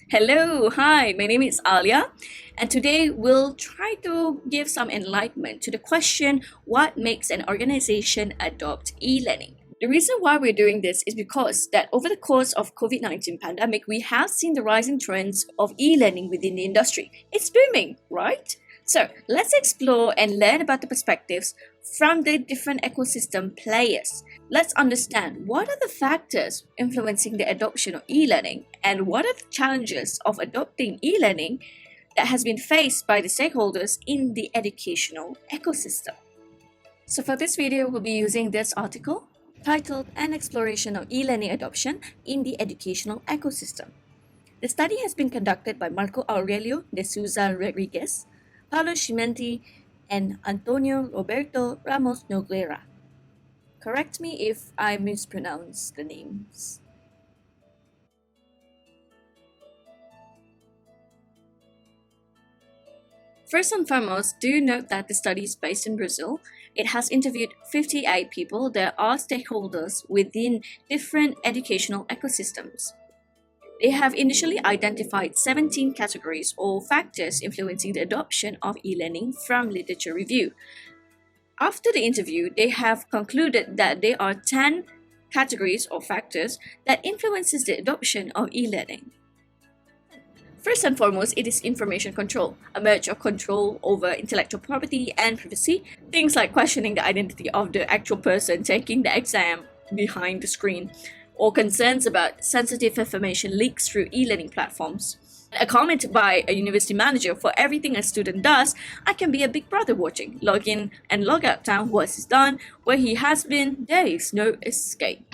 Hello, hi, my name is Alia, and today we'll try to give some enlightenment to the question what makes an organization adopt e-learning. The reason why we're doing this is because that over the course of COVID-19 pandemic, we have seen the rising trends of e-learning within the industry. It's booming, right? So let's explore and learn about the perspectives from the different ecosystem players. Let's understand what are the factors influencing the adoption of e-learning and what are the challenges of adopting e-learning that has been faced by the stakeholders in the educational ecosystem. So for this video, we'll be using this article titled An Exploration of E-Learning Adoption in the Educational Ecosystem. The study has been conducted by Marco Aurelio de Souza Rodriguez, Paulo Cimenti, and Antonio Roberto Ramos Nogueira. Correct me if I mispronounce the names. First and foremost, do note that the study is based in Brazil. It has interviewed 58 people that are stakeholders within different educational ecosystems. They have initially identified 17 categories or factors influencing the adoption of e-learning from literature review. After the interview, they have concluded that there are 10 categories or factors that influences the adoption of e-learning. First and foremost, it is information control, a merge of control over intellectual property and privacy, things like questioning the identity of the actual person taking the exam behind the screen, or concerns about sensitive information leaks through e-learning platforms. A comment by a university manager: for everything a student does, I can be a big brother watching. Log in and log out time, once is done, where he has been, there is no escape.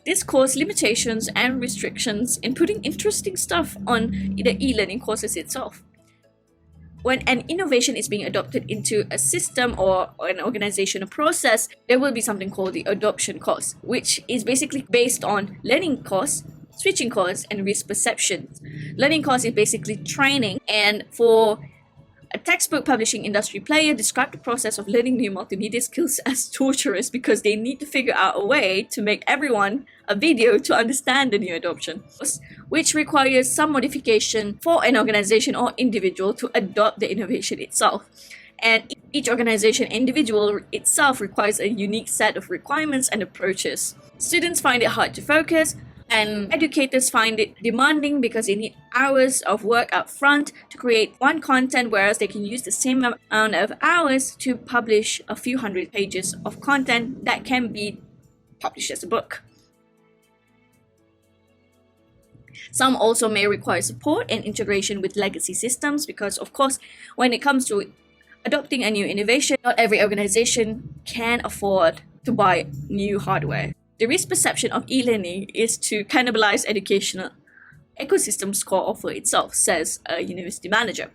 This caused limitations and restrictions in putting interesting stuff on the e-learning courses itself. When an innovation is being adopted into a system or an organizational process, there will be something called the adoption cost, which is basically based on learning costs, switching costs, and risk perceptions. Learning cost is basically training, and for a textbook publishing industry player described the process of learning new multimedia skills as torturous because they need to figure out a way to make everyone a video to understand the new adoption, which requires some modification for an organization or individual to adopt the innovation itself. And each organization and individual itself requires a unique set of requirements and approaches. Students find it hard to focus, and educators find it demanding because they need hours of work up front to create one content, whereas they can use the same amount of hours to publish a few hundred pages of content that can be published as a book. Some also may require support and integration with legacy systems because, of course, when it comes to adopting a new innovation, not every organization can afford to buy new hardware. The risk perception of e-learning is to cannibalize educational ecosystem's core offer itself, says a university manager.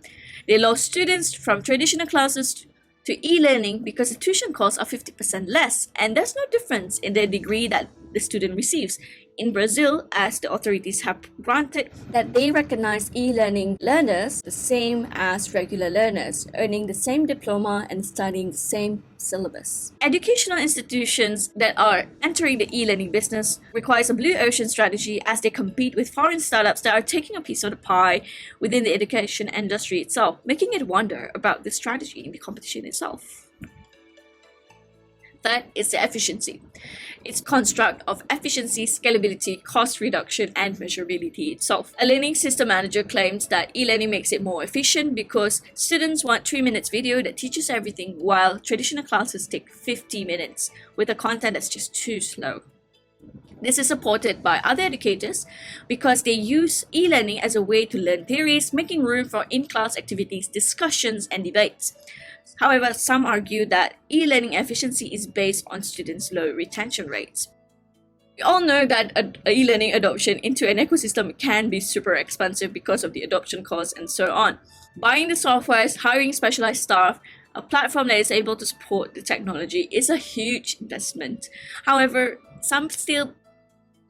They lost students from traditional classes to e-learning because the tuition costs are 50% less, and there's no difference in the degree that the student receives. In Brazil, as the authorities have granted that they recognize e-learning learners the same as regular learners, earning the same diploma and studying the same syllabus. Educational institutions that are entering the e-learning business requires a blue ocean strategy as they compete with foreign startups that are taking a piece of the pie within the education industry itself, making it wonder about the strategy in the competition itself. Third is the efficiency. Its construct of efficiency, scalability, cost reduction, and measurability itself. A learning system manager claims that e-learning makes it more efficient because students want 3 minutes video that teaches everything, while traditional classes take 50 minutes with a content that's just too slow. This is supported by other educators because they use e-learning as a way to learn theories, making room for in-class activities, discussions, and debates. However, some argue that e-learning efficiency is based on students' low retention rates. We all know that e-learning adoption into an ecosystem can be super expensive because of the adoption costs and so on. Buying the softwares, hiring specialized staff, a platform that is able to support the technology is a huge investment. However, some still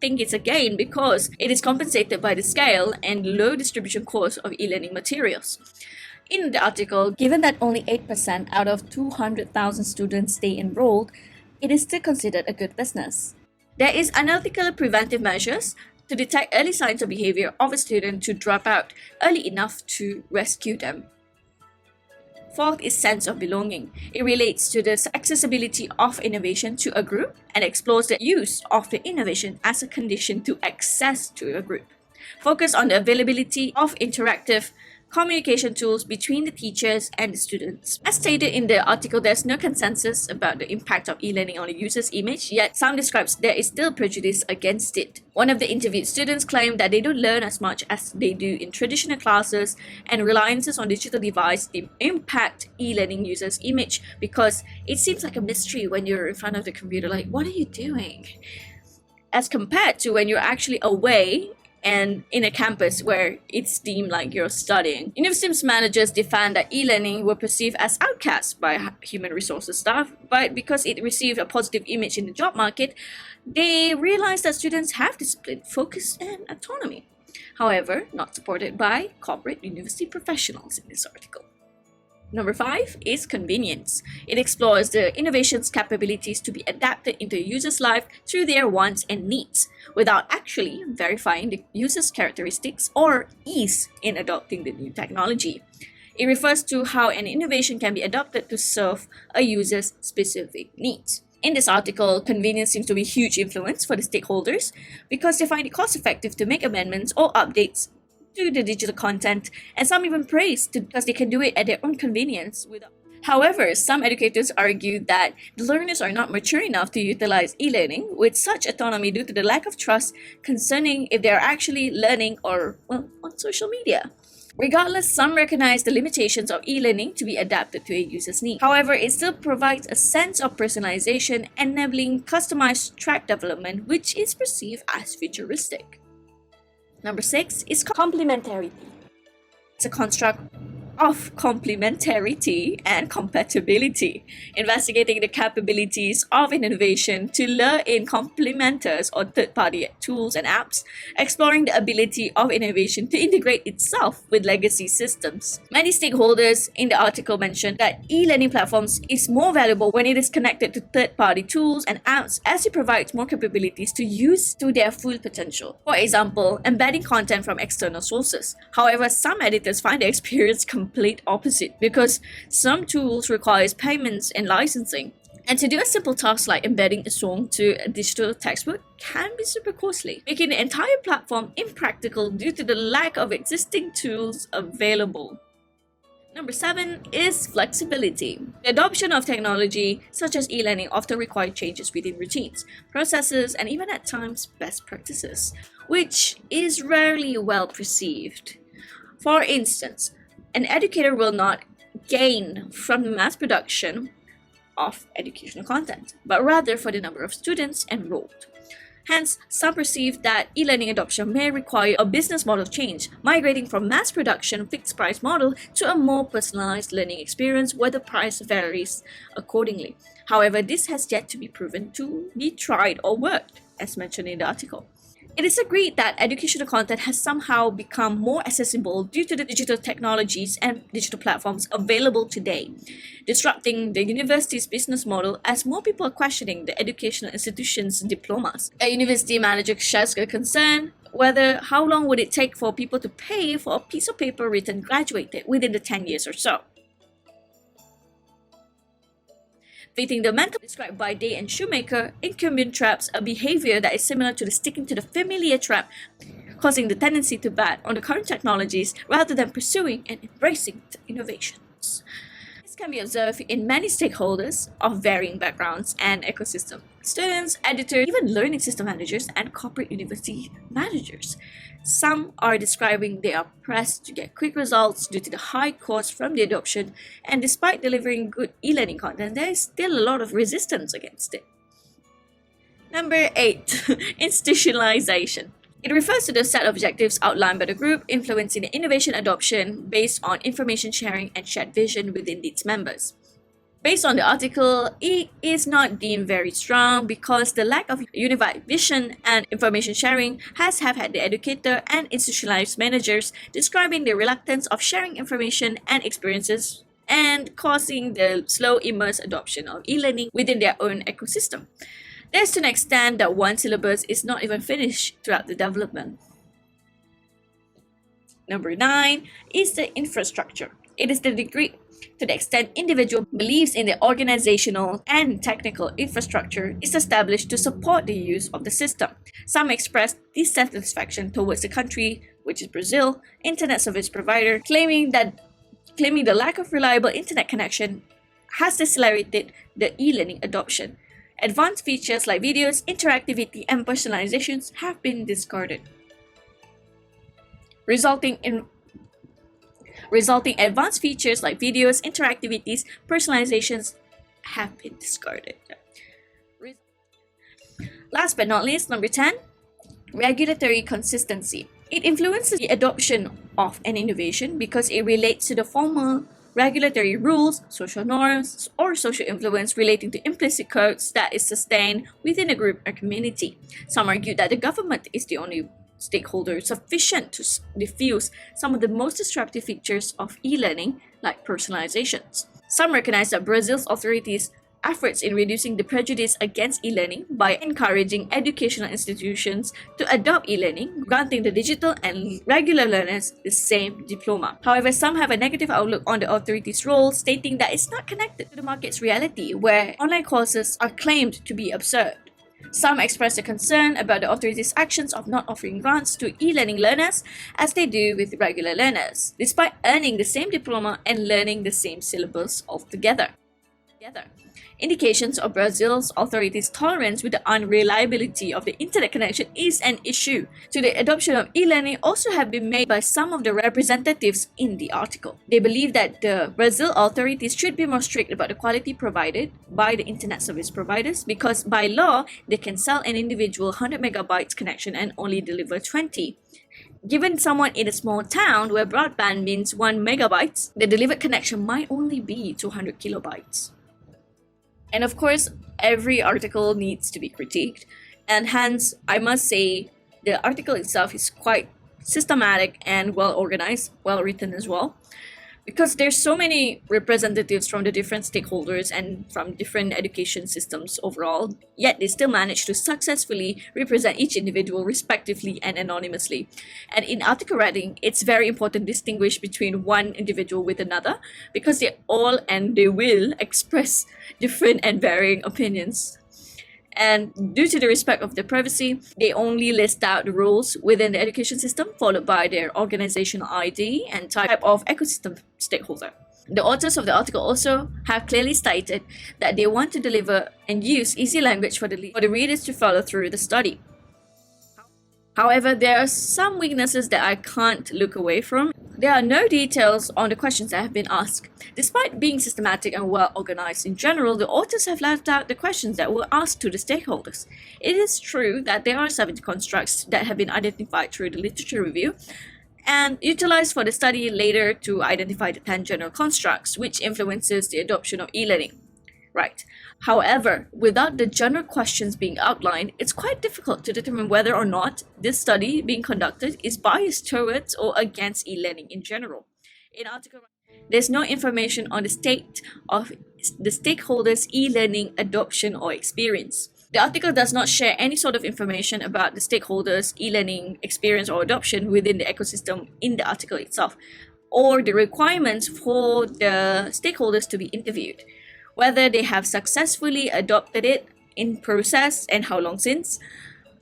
think it's a gain because it is compensated by the scale and low distribution cost of e-learning materials. In the article, given that only 8% out of 200,000 students stay enrolled, it is still considered a good business. There is analytical preventive measures to detect early signs of behavior of a student to drop out early enough to rescue them. Fourth is sense of belonging. It relates to the accessibility of innovation to a group and explores the use of the innovation as a condition to access to a group. Focus on the availability of interactive communication tools between the teachers and the students. As stated in the article, there's no consensus about the impact of e-learning on a user's image, yet some describes there is still prejudice against it. One of the interviewed students claimed that they don't learn as much as they do in traditional classes, and reliances on digital devices impact e-learning users' image because it seems like a mystery when you're in front of the computer, like, what are you doing? As compared to when you're actually away and in a campus where it's deemed like you're studying. University's managers defend that e-learning were perceived as outcasts by human resources staff, but because it received a positive image in the job market, they realized that students have discipline, focus, and autonomy. However, not supported by corporate university professionals in this article. Number 5 is convenience. It explores the innovation's capabilities to be adapted into a user's life through their wants and needs, without actually verifying the user's characteristics or ease in adopting the new technology. It refers to how an innovation can be adopted to serve a user's specific needs. In this article, convenience seems to be a huge influence for the stakeholders because they find it cost-effective to make amendments or updates to the digital content, and some even praise because they can do it at their own convenience. However, some educators argue that the learners are not mature enough to utilize e-learning with such autonomy due to the lack of trust concerning if they are actually learning or on social media. Regardless, some recognize the limitations of e-learning to be adapted to a user's needs. However, it still provides a sense of personalization, enabling customized track development, which is perceived as futuristic. Number 6 is complementarity. It's a construct of complementarity and compatibility, investigating the capabilities of an innovation to lure in complementers or third-party tools and apps, exploring the ability of innovation to integrate itself with legacy systems. Many stakeholders in the article mentioned that e-learning platforms is more valuable when it is connected to third-party tools and apps as it provides more capabilities to use to their full potential. For example, embedding content from external sources. However, some editors find the experience complete opposite because some tools requires payments and licensing, and to do a simple task like embedding a song to a digital textbook can be super costly, making the entire platform impractical due to the lack of existing tools available. Number 7 is flexibility. The adoption of technology such as e-learning often requires changes within routines, processes, and even at times best practices, which is rarely well perceived. For instance, an educator will not gain from the mass production of educational content, but rather for the number of students enrolled. Hence, some perceive that e-learning adoption may require a business model change, migrating from mass production fixed price model to a more personalized learning experience where the price varies accordingly. However, this has yet to be proven to be tried or worked, as mentioned in the article. It is agreed that educational content has somehow become more accessible due to the digital technologies and digital platforms available today, disrupting the university's business model as more people are questioning the educational institution's diplomas. A university manager shares a concern whether how long would it take for people to pay for a piece of paper written graduated within the 10 years or so. Fitting the mental described by Day and Shoemaker, incumbent traps a behavior that is similar to the sticking to the familiar trap, causing the tendency to bat on the current technologies rather than pursuing and embracing the innovations. This can be observed in many stakeholders of varying backgrounds and ecosystems. Students, editors, even learning system managers and corporate university managers. Some are describing they are pressed to get quick results due to the high cost from the adoption, and despite delivering good e-learning content, there is still a lot of resistance against it. Number 8. Institutionalization. It refers to the set of objectives outlined by the group, influencing the innovation adoption based on information sharing and shared vision within its members. Based on the article, it is not deemed very strong because the lack of unified vision and information sharing has had the educator and institutionalized managers describing the reluctance of sharing information and experiences and causing the slow immersed adoption of e-learning within their own ecosystem. There's to an extent that one syllabus is not even finished throughout the development. Number 9 is the infrastructure. It is the degree to the extent individual believes in the organizational and technical infrastructure is established to support the use of the system. Some express dissatisfaction towards the country, which is Brazil, internet service provider, claiming the lack of reliable internet connection has decelerated the e-learning adoption. Advanced features like videos, interactivity, and personalizations have been discarded, resulting advanced features like videos, interactivities, personalizations have been discarded. Last but not least, number 10, regulatory consistency. It influences the adoption of an innovation because it relates to the formal regulatory rules, social norms, or social influence relating to implicit codes that is sustained within a group or community. Some argue that the government is the only stakeholder sufficient to diffuse some of the most disruptive features of e-learning, like personalizations. Some recognize that Brazil's authorities' efforts in reducing the prejudice against e-learning by encouraging educational institutions to adopt e-learning, granting the digital and regular learners the same diploma. However, some have a negative outlook on the authorities' role, stating that it's not connected to the market's reality, where online courses are claimed to be absurd. Some express a concern about the authorities' actions of not offering grants to e-learning learners as they do with regular learners, despite earning the same diploma and learning the same syllabus altogether. Indications of Brazil's authorities' tolerance with the unreliability of the internet connection is an issue to the adoption of e-learning also have been made by some of the representatives in the article. They believe that the Brazil authorities should be more strict about the quality provided by the internet service providers because by law, they can sell an individual 100 megabytes connection and only deliver 20. Given someone in a small town where broadband means 1 megabytes, the delivered connection might only be 200 kilobytes. And of course, every article needs to be critiqued, and hence, I must say, the article itself is quite systematic and well organized, well written as well, because there's so many representatives from the different stakeholders and from different education systems overall, yet they still manage to successfully represent each individual respectively and anonymously. And in article writing, it's very important to distinguish between one individual with another because they all and they will express different and varying opinions. And due to the respect of their privacy, they only list out the rules within the education system, followed by their organizational ID and type of ecosystem stakeholder. The authors of the article also have clearly stated that they want to deliver and use easy language for the readers to follow through the study. However, there are some weaknesses that I can't look away from. There are no details on the questions that have been asked. Despite being systematic and well organized in general, the authors have left out the questions that were asked to the stakeholders. It is true that there are 70 constructs that have been identified through the literature review and utilized for the study later to identify the 10 general constructs which influences the adoption of e-learning. Right. However, without the general questions being outlined, it's quite difficult to determine whether or not this study being conducted is biased towards or against e-learning in general. In article, there's no information on the state of the stakeholders' e-learning adoption or experience. The article does not share any sort of information about the stakeholders' e-learning experience or adoption within the ecosystem in the article itself, or the requirements for the stakeholders to be interviewed, whether they have successfully adopted it in process and how long since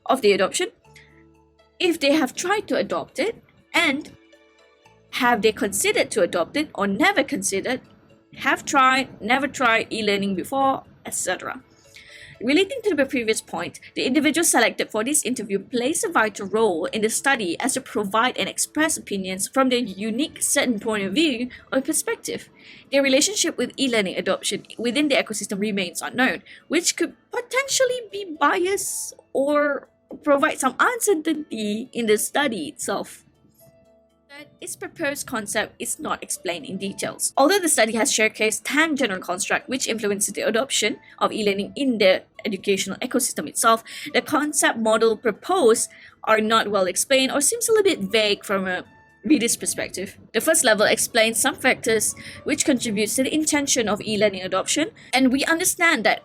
of the adoption, if they have tried to adopt it, and have they considered to adopt it or never considered, have tried, never tried e-learning before, etc. Relating to the previous point, the individual selected for this interview plays a vital role in the study as to provide and express opinions from their unique certain point of view or perspective. Their relationship with e-learning adoption within the ecosystem remains unknown, which could potentially be biased or provide some uncertainty in the study itself. Its proposed concept is not explained in details. Although the study has showcased 10 general constructs which influences the adoption of e-learning in the educational ecosystem itself, the concept model proposed are not well explained or seems a little bit vague from a reader's perspective. The first level explains some factors which contributes to the intention of e-learning adoption, and we understand that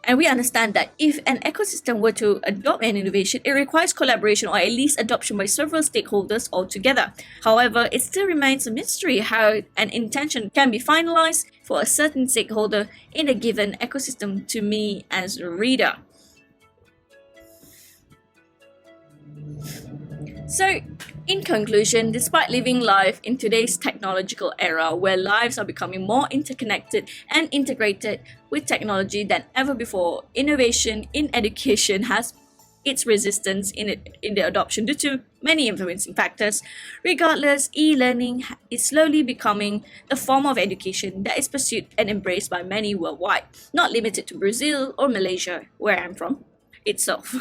if an ecosystem were to adopt an innovation, it requires collaboration or at least adoption by several stakeholders altogether. However, it still remains a mystery how an intention can be finalized for a certain stakeholder in a given ecosystem to me as a reader. So, in conclusion, despite living life in today's technological era where lives are becoming more interconnected and integrated with technology than ever before, innovation in education has its resistance in the adoption due to many influencing factors. Regardless, e-learning is slowly becoming the form of education that is pursued and embraced by many worldwide, not limited to Brazil or Malaysia, where I'm from, itself.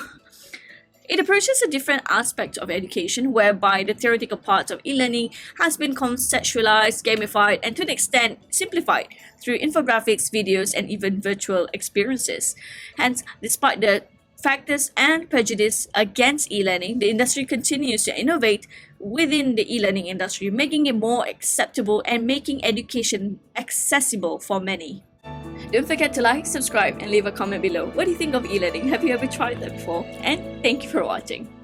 It approaches a different aspect of education whereby the theoretical part of e-learning has been conceptualized, gamified, and to an extent simplified through infographics, videos, and even virtual experiences. Hence, despite the factors and prejudice against e-learning, the industry continues to innovate within the e-learning industry, making it more acceptable and making education accessible for many. Don't forget to like, subscribe, and leave a comment below. What do you think of e-learning? Have you ever tried that before? And thank you for watching.